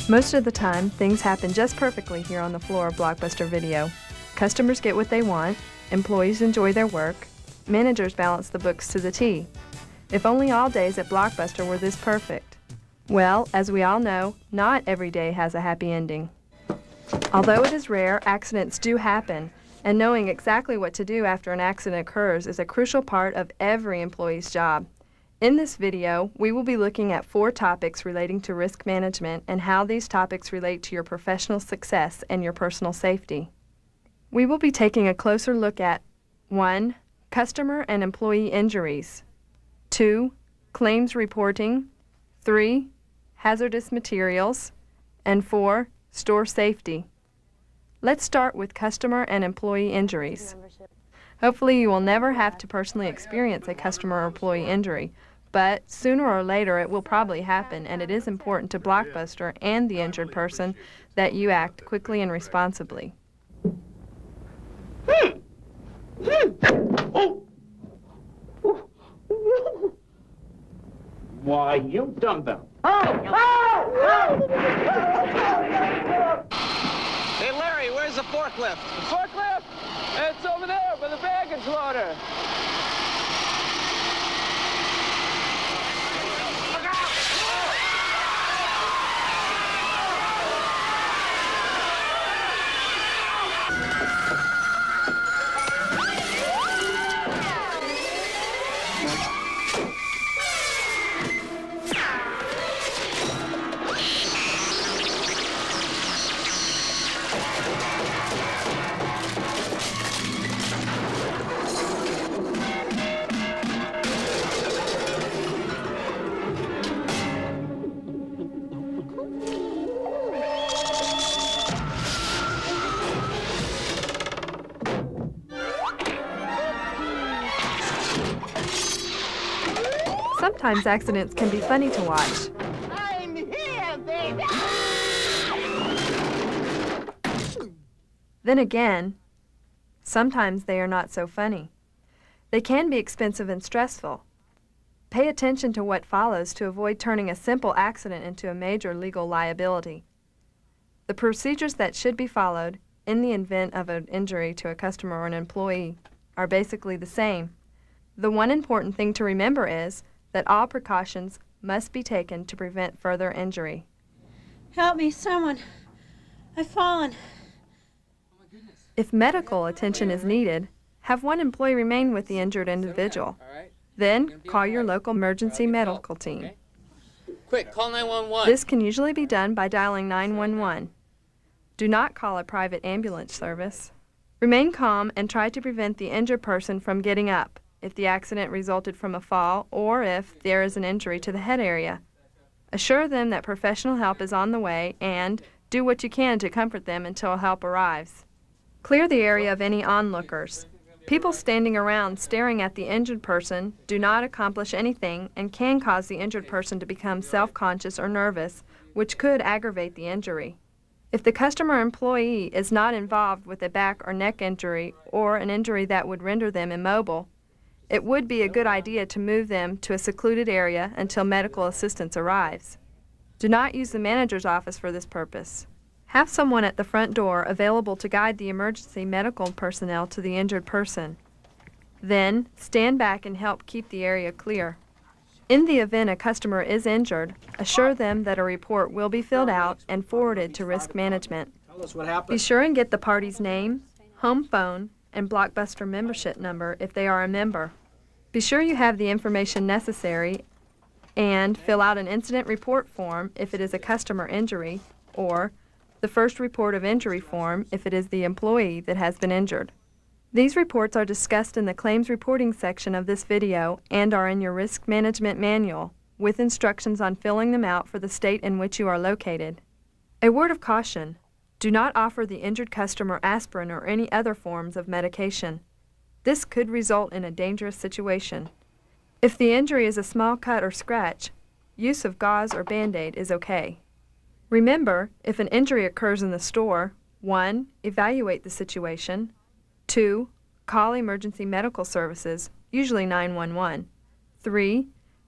Most of the time, things happen just perfectly here on the floor of Blockbuster Video. Customers get what they want, employees enjoy their work, managers balance the books to the T. If only all days at Blockbuster were this perfect. Well, as we all know, not every day has a happy ending. Although it is rare, accidents do happen, and knowing exactly what to do after an accident occurs is a crucial part of every employee's job. In this video, we will be looking at 4 topics relating to risk management and how these topics relate to your professional success and your personal safety. We will be taking a closer look at 1. Customer and employee injuries, 2. Claims reporting, 3. Hazardous materials, and 4. Store safety. Let's start with customer and employee injuries. Hopefully you will never have to personally experience a customer or employee injury, but sooner or later it will probably happen, and it is important to Blockbuster and the injured person that you act quickly and responsibly. Why, you dumbbell. Hey, Larry, where's the forklift? The forklift? It's over there by the baggage loader. Sometimes accidents can be funny to watch. I'm here, baby! Then again, sometimes they are not so funny. They can be expensive and stressful. Pay attention to what follows to avoid turning a simple accident into a major legal liability. The procedures that should be followed in the event of an injury to a customer or an employee are basically the same. The one important thing to remember is that all precautions must be taken to prevent further injury. Help me, someone. I've fallen. If medical attention is needed, have one employee remain with the injured individual. Then call your local emergency medical team. Quick, call 911. This can usually be done by dialing 911. Do not call a private ambulance service. Remain calm and try to prevent the injured person from getting up if the accident resulted from a fall or if there is an injury to the head area. Assure them that professional help is on the way and do what you can to comfort them until help arrives. Clear the area of any onlookers. People standing around staring at the injured person do not accomplish anything and can cause the injured person to become self-conscious or nervous, which could aggravate the injury. If the customer or employee is not involved with a back or neck injury or an injury that would render them immobile, it would be a good idea to move them to a secluded area until medical assistance arrives. Do not use the manager's office for this purpose. Have someone at the front door available to guide the emergency medical personnel to the injured person. Then, stand back and help keep the area clear. In the event a customer is injured, assure them that a report will be filled out and forwarded to risk management. Tell us what happened. Be sure and get the party's name, home phone, and Blockbuster membership number if they are a member. Be sure you have the information necessary and fill out an incident report form if it is a customer injury, or the first report of injury form if it is the employee that has been injured. These reports are discussed in the claims reporting section of this video and are in your risk management manual with instructions on filling them out for the state in which you are located. A word of caution: do not offer the injured customer aspirin or any other forms of medication. This could result in a dangerous situation. If the injury is a small cut or scratch, use of gauze or Band-Aid is okay. Remember, if an injury occurs in the store, 1. Evaluate the situation. 2. Call emergency medical services, usually 911. 3.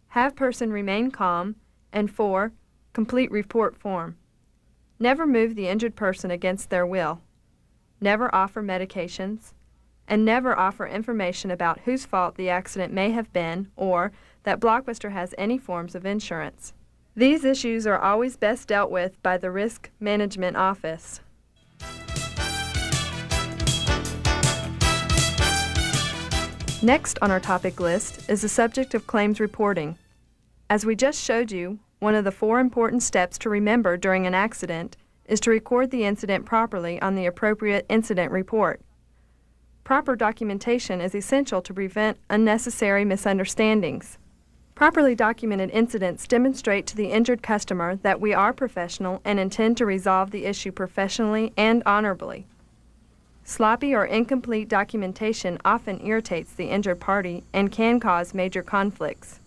Have person remain calm. And 4. Complete report form. Never move the injured person against their will. Never offer medications. And never offer information about whose fault the accident may have been or that Blockbuster has any forms of insurance. These issues are always best dealt with by the Risk Management Office. Next on our topic list is the subject of claims reporting. As we just showed you, one of the 4 important steps to remember during an accident is to record the incident properly on the appropriate incident report. Proper documentation is essential to prevent unnecessary misunderstandings. Properly documented incidents demonstrate to the injured customer that we are professional and intend to resolve the issue professionally and honorably. Sloppy or incomplete documentation often irritates the injured party and can cause major conflicts.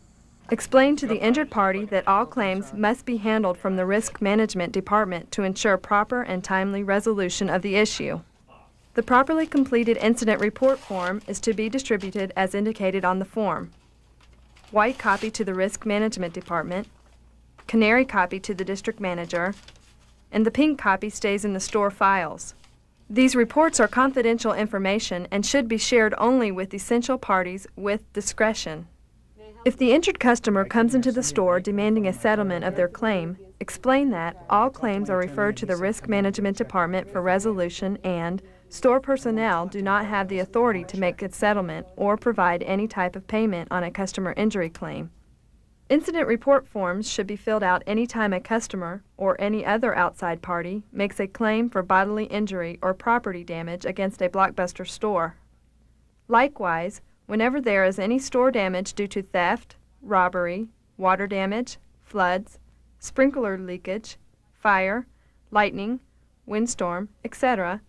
Explain to the injured party that all claims must be handled from the Risk Management Department to ensure proper and timely resolution of the issue. The properly completed incident report form is to be distributed as indicated on the form. White copy to the Risk Management Department, canary copy to the district manager, and the pink copy stays in the store files. These reports are confidential information and should be shared only with essential parties with discretion. If the injured customer comes into the store demanding a settlement of their claim, explain that all claims are referred to the Risk Management Department for resolution and store personnel do not have the authority to make a settlement or provide any type of payment on a customer injury claim. Incident report forms should be filled out any time a customer or any other outside party makes a claim for bodily injury or property damage against a Blockbuster store. Likewise, whenever there is any store damage due to theft, robbery, water damage, floods, sprinkler leakage, fire, lightning, windstorm, etc.,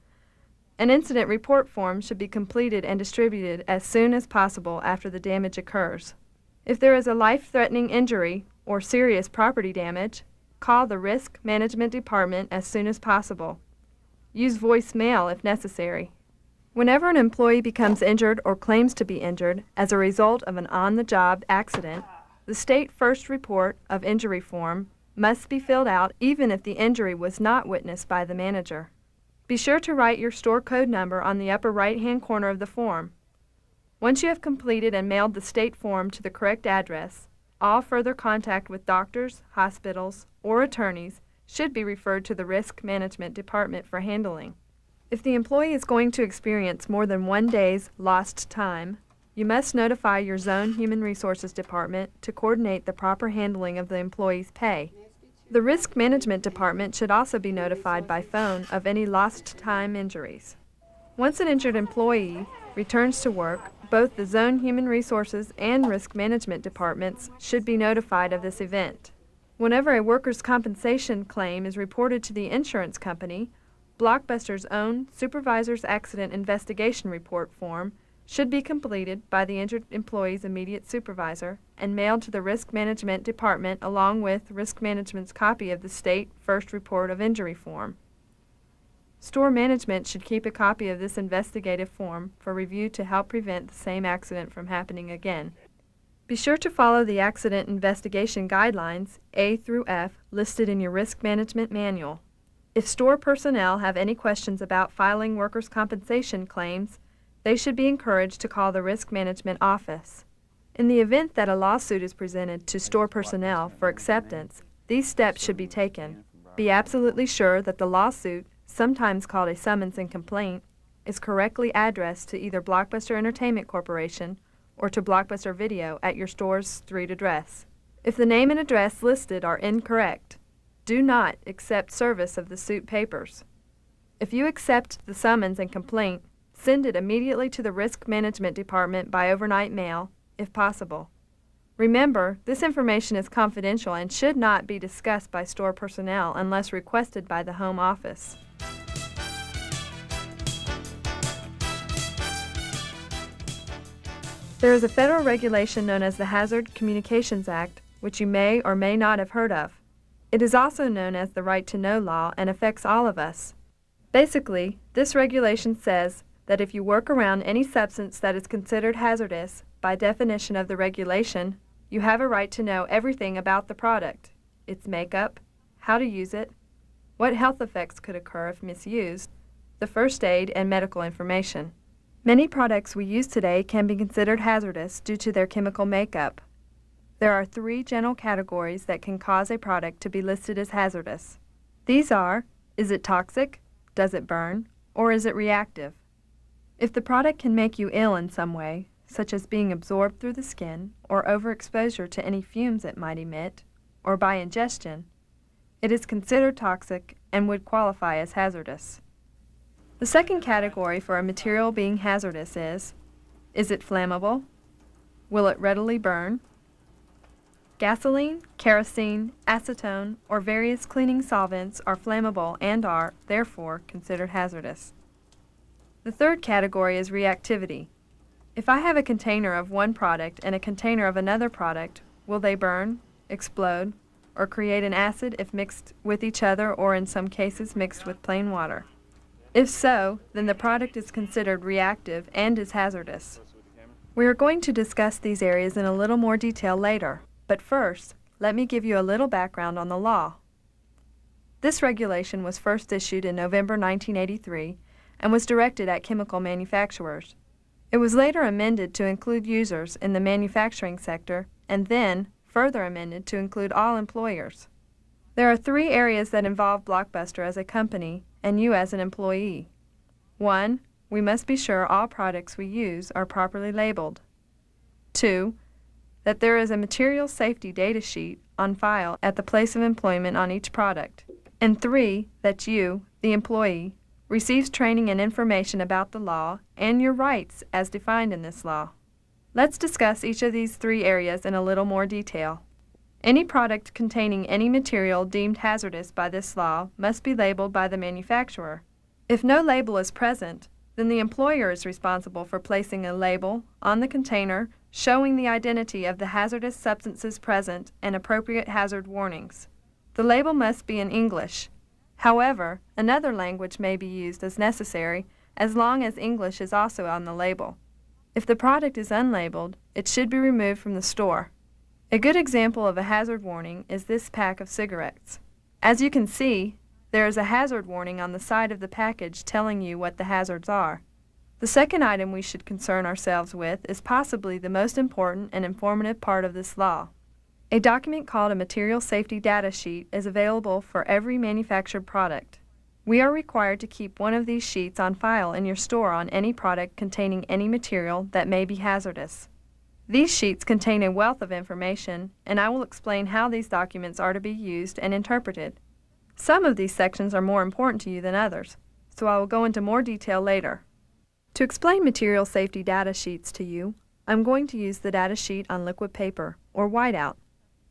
an incident report form should be completed and distributed as soon as possible after the damage occurs. If there is a life-threatening injury or serious property damage, call the Risk Management Department as soon as possible. Use voicemail if necessary. Whenever an employee becomes injured or claims to be injured as a result of an on-the-job accident, the state first report of injury form must be filled out even if the injury was not witnessed by the manager. Be sure to write your store code number on the upper right-hand corner of the form. Once you have completed and mailed the state form to the correct address, all further contact with doctors, hospitals, or attorneys should be referred to the Risk Management Department for handling. If the employee is going to experience more than 1 day's lost time, you must notify your Zone Human Resources Department to coordinate the proper handling of the employee's pay. The Risk Management Department should also be notified by phone of any lost time injuries. Once an injured employee returns to work, both the Zone Human Resources and Risk Management Departments should be notified of this event. Whenever a workers' compensation claim is reported to the insurance company, Blockbuster's own Supervisor's Accident Investigation Report form should be completed by the injured employee's immediate supervisor and mailed to the Risk Management Department along with Risk Management's copy of the state first report of injury form. Store management should keep a copy of this investigative form for review to help prevent the same accident from happening again. Be sure to follow the accident investigation guidelines, A through F, listed in your Risk Management Manual. If store personnel have any questions about filing workers' compensation claims, they should be encouraged to call the Risk Management Office. In the event that a lawsuit is presented to store personnel for acceptance, these steps should be taken. Be absolutely sure that the lawsuit, sometimes called a summons and complaint, is correctly addressed to either Blockbuster Entertainment Corporation or to Blockbuster Video at your store's street address. If the name and address listed are incorrect, do not accept service of the suit papers. If you accept the summons and complaint, send it immediately to the Risk Management Department by overnight mail, if possible. Remember, this information is confidential and should not be discussed by store personnel unless requested by the home office. There is a federal regulation known as the Hazard Communications Act, which you may or may not have heard of. It is also known as the Right to Know law and affects all of us. Basically, this regulation says that if you work around any substance that is considered hazardous, by definition of the regulation, you have a right to know everything about the product, its makeup, how to use it, what health effects could occur if misused, the first aid and medical information. Many products we use today can be considered hazardous due to their chemical makeup. There are 3 general categories that can cause a product to be listed as hazardous. These are, is it toxic, does it burn, or is it reactive? If the product can make you ill in some way, such as being absorbed through the skin or overexposure to any fumes it might emit, or by ingestion, it is considered toxic and would qualify as hazardous. The second category for a material being hazardous is it flammable? Will it readily burn? Gasoline, kerosene, acetone, or various cleaning solvents are flammable and are, therefore, considered hazardous. The third category is reactivity. If I have a container of one product and a container of another product, will they burn, explode, or create an acid if mixed with each other or in some cases mixed with plain water? If so, then the product is considered reactive and is hazardous. We are going to discuss these areas in a little more detail later, but first, let me give you a little background on the law. This regulation was first issued in November 1983 and was directed at chemical manufacturers. It was later amended to include users in the manufacturing sector and then further amended to include all employers. There are 3 areas that involve Blockbuster as a company and you as an employee. 1. We must be sure all products we use are properly labeled. 2. That there is a material safety data sheet on file at the place of employment on each product. And 3. That you, the employee, receives training and information about the law and your rights as defined in this law. Let's discuss each of these 3 areas in a little more detail. Any product containing any material deemed hazardous by this law must be labeled by the manufacturer. If no label is present, then the employer is responsible for placing a label on the container showing the identity of the hazardous substances present and appropriate hazard warnings. The label must be in English. However, another language may be used as necessary as long as English is also on the label. If the product is unlabeled, it should be removed from the store. A good example of a hazard warning is this pack of cigarettes. As you can see, there is a hazard warning on the side of the package telling you what the hazards are. The second item we should concern ourselves with is possibly the most important and informative part of this law. A document called a Material Safety Data Sheet is available for every manufactured product. We are required to keep one of these sheets on file in your store on any product containing any material that may be hazardous. These sheets contain a wealth of information, and I will explain how these documents are to be used and interpreted. Some of these sections are more important to you than others, so I will go into more detail later. To explain material safety data sheets to you, I'm going to use the data sheet on liquid paper, or whiteout.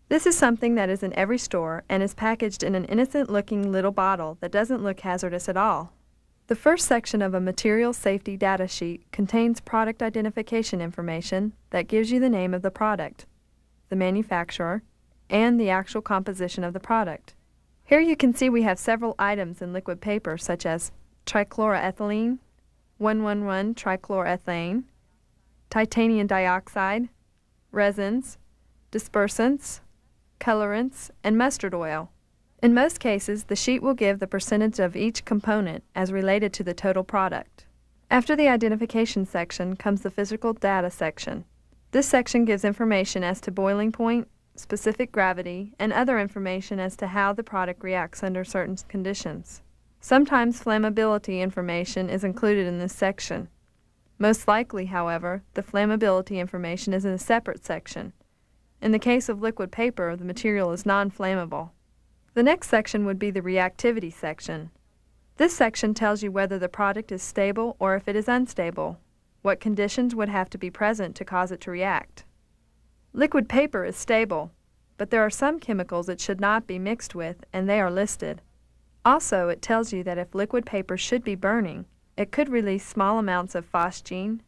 This is something that is in every store and is packaged in an innocent-looking little bottle that doesn't look hazardous at all. The first section of a material safety data sheet contains product identification information that gives you the name of the product, the manufacturer, and the actual composition of the product. Here you can see we have several items in liquid paper such as trichloroethylene, 1,1,1-trichloroethane, titanium dioxide, resins, dispersants, colorants, and mustard oil. In most cases, the sheet will give the percentage of each component as related to the total product. After the identification section comes the physical data section. This section gives information as to boiling point, specific gravity, and other information as to how the product reacts under certain conditions. Sometimes flammability information is included in this section. Most likely, however, the flammability information is in a separate section. In the case of liquid paper, the material is non-flammable. The next section would be the reactivity section. This section tells you whether the product is stable or if it is unstable, what conditions would have to be present to cause it to react. Liquid paper is stable, but there are some chemicals it should not be mixed with, and they are listed. Also, it tells you that if liquid paper should be burning, it could release small amounts of phosgene,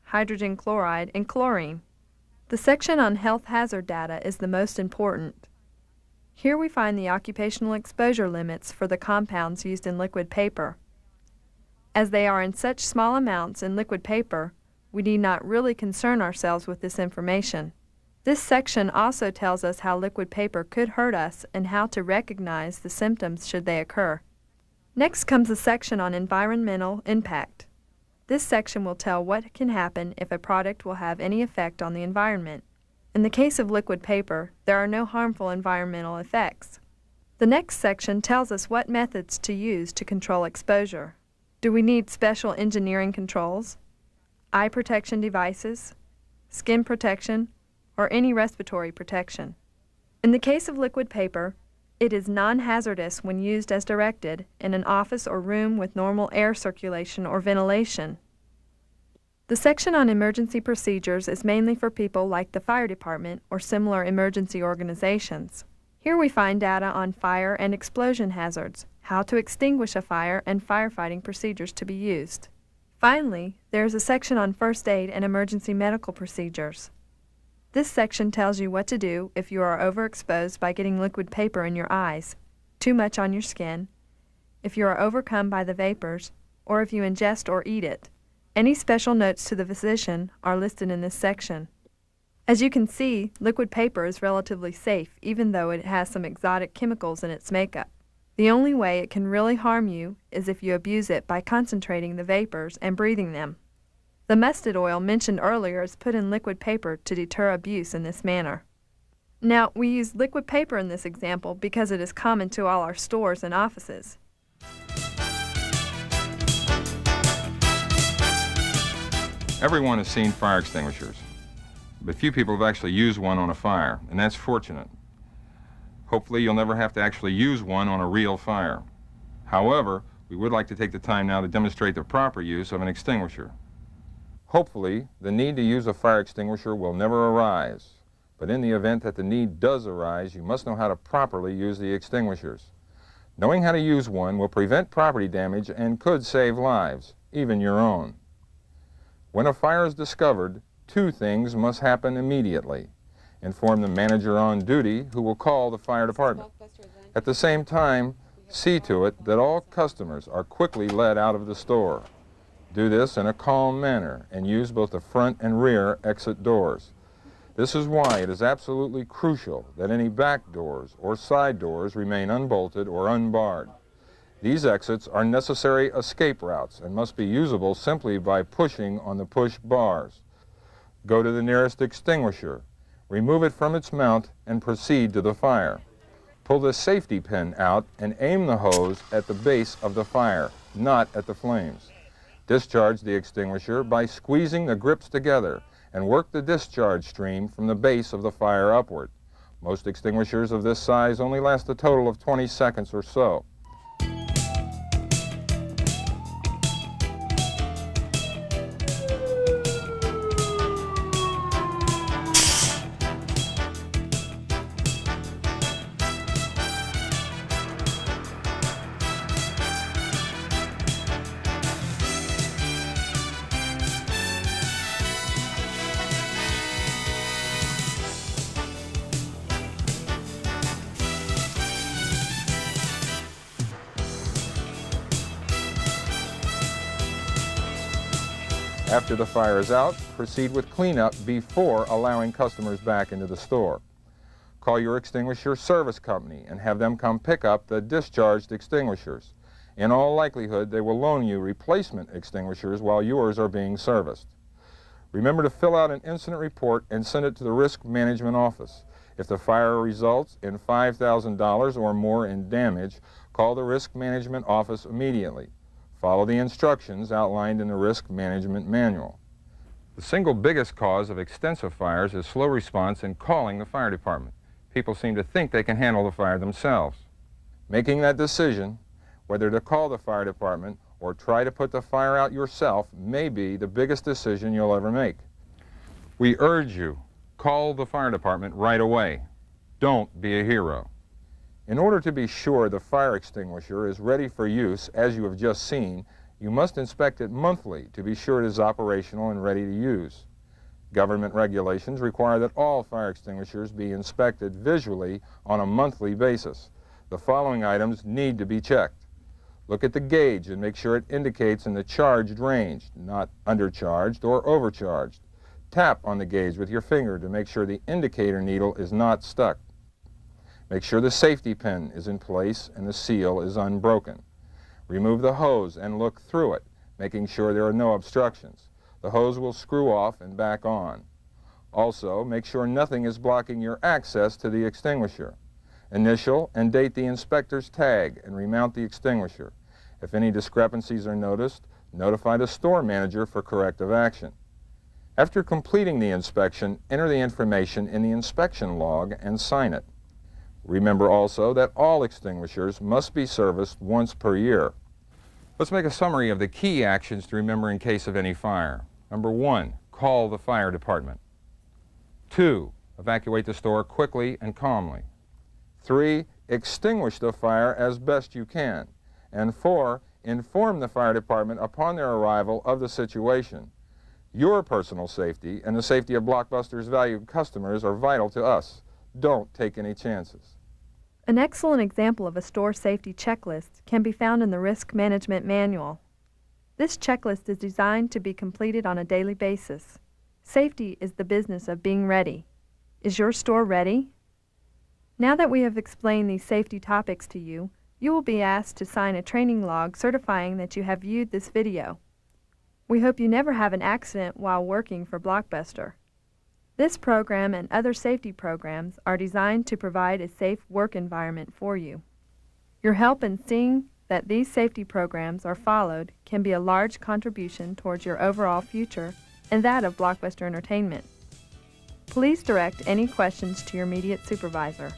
hydrogen chloride, and chlorine. The section on health hazard data is the most important. Here we find the occupational exposure limits for the compounds used in liquid paper. As they are in such small amounts in liquid paper, we need not really concern ourselves with this information. This section also tells us how liquid paper could hurt us and how to recognize the symptoms should they occur. Next comes a section on environmental impact. This section will tell what can happen if a product will have any effect on the environment. In the case of liquid paper, there are no harmful environmental effects. The next section tells us what methods to use to control exposure. Do we need special engineering controls, eye protection devices, skin protection, or any respiratory protection? In the case of liquid paper, it is non-hazardous when used as directed in an office or room with normal air circulation or ventilation. The section on emergency procedures is mainly for people like the fire department or similar emergency organizations. Here we find data on fire and explosion hazards, how to extinguish a fire, and firefighting procedures to be used. Finally, there is a section on first aid and emergency medical procedures. This section tells you what to do if you are overexposed by getting liquid paper in your eyes, too much on your skin, if you are overcome by the vapors, or if you ingest or eat it. Any special notes to the physician are listed in this section. As you can see, liquid paper is relatively safe even though it has some exotic chemicals in its makeup. The only way it can really harm you is if you abuse it by concentrating the vapors and breathing them. The mustard oil mentioned earlier is put in liquid paper to deter abuse in this manner. Now, we use liquid paper in this example because it is common to all our stores and offices. Everyone has seen fire extinguishers, but few people have actually used one on a fire, and that's fortunate. Hopefully you'll never have to actually use one on a real fire. However, we would like to take the time now to demonstrate the proper use of an extinguisher. Hopefully, the need to use a fire extinguisher will never arise, but in the event that the need does arise, you must know how to properly use the extinguishers. Knowing how to use one will prevent property damage and could save lives, even your own. When a fire is discovered, two things must happen immediately. Inform the manager on duty, who will call the fire department. At the same time, see to it that all customers are quickly led out of the store. Do this in a calm manner and use both the front and rear exit doors. This is why it is absolutely crucial that any back doors or side doors remain unbolted or unbarred. These exits are necessary escape routes and must be usable simply by pushing on the push bars. Go to the nearest extinguisher, remove it from its mount, and proceed to the fire. Pull the safety pin out and aim the hose at the base of the fire, not at the flames. Discharge the extinguisher by squeezing the grips together and work the discharge stream from the base of the fire upward. Most extinguishers of this size only last a total of 20 seconds or so. After the fire is out, proceed with cleanup before allowing customers back into the store. Call your extinguisher service company and have them come pick up the discharged extinguishers. In all likelihood, they will loan you replacement extinguishers while yours are being serviced. Remember to fill out an incident report and send it to the Risk Management Office. If the fire results in $5,000 or more in damage, call the Risk Management Office immediately. Follow the instructions outlined in the Risk Management Manual. The single biggest cause of extensive fires is slow response in calling the fire department. People seem to think they can handle the fire themselves. Making that decision, whether to call the fire department or try to put the fire out yourself, may be the biggest decision you'll ever make. We urge you, call the fire department right away. Don't be a hero. In order to be sure the fire extinguisher is ready for use, as you have just seen, you must inspect it monthly to be sure it is operational and ready to use. Government regulations require that all fire extinguishers be inspected visually on a monthly basis. The following items need to be checked. Look at the gauge and make sure it indicates in the charged range, not undercharged or overcharged. Tap on the gauge with your finger to make sure the indicator needle is not stuck. Make sure the safety pin is in place and the seal is unbroken. Remove the hose and look through it, making sure there are no obstructions. The hose will screw off and back on. Also, make sure nothing is blocking your access to the extinguisher. Initial and date the inspector's tag and remount the extinguisher. If any discrepancies are noticed, notify the store manager for corrective action. After completing the inspection, enter the information in the inspection log and sign it. Remember also that all extinguishers must be serviced once per year. Let's make a summary of the key actions to remember in case of any fire. Number 1, call the fire department. 2, evacuate the store quickly and calmly. 3, extinguish the fire as best you can. And 4, inform the fire department upon their arrival of the situation. Your personal safety and the safety of Blockbuster's valued customers are vital to us. Don't take any chances. An excellent example of a store safety checklist can be found in the Risk Management Manual. This checklist is designed to be completed on a daily basis. Safety is the business of being ready. Is your store ready? Now that we have explained these safety topics to you, you will be asked to sign a training log certifying that you have viewed this video. We hope you never have an accident while working for Blockbuster. This program and other safety programs are designed to provide a safe work environment for you. Your help in seeing that these safety programs are followed can be a large contribution towards your overall future and that of Blockbuster Entertainment. Please direct any questions to your immediate supervisor.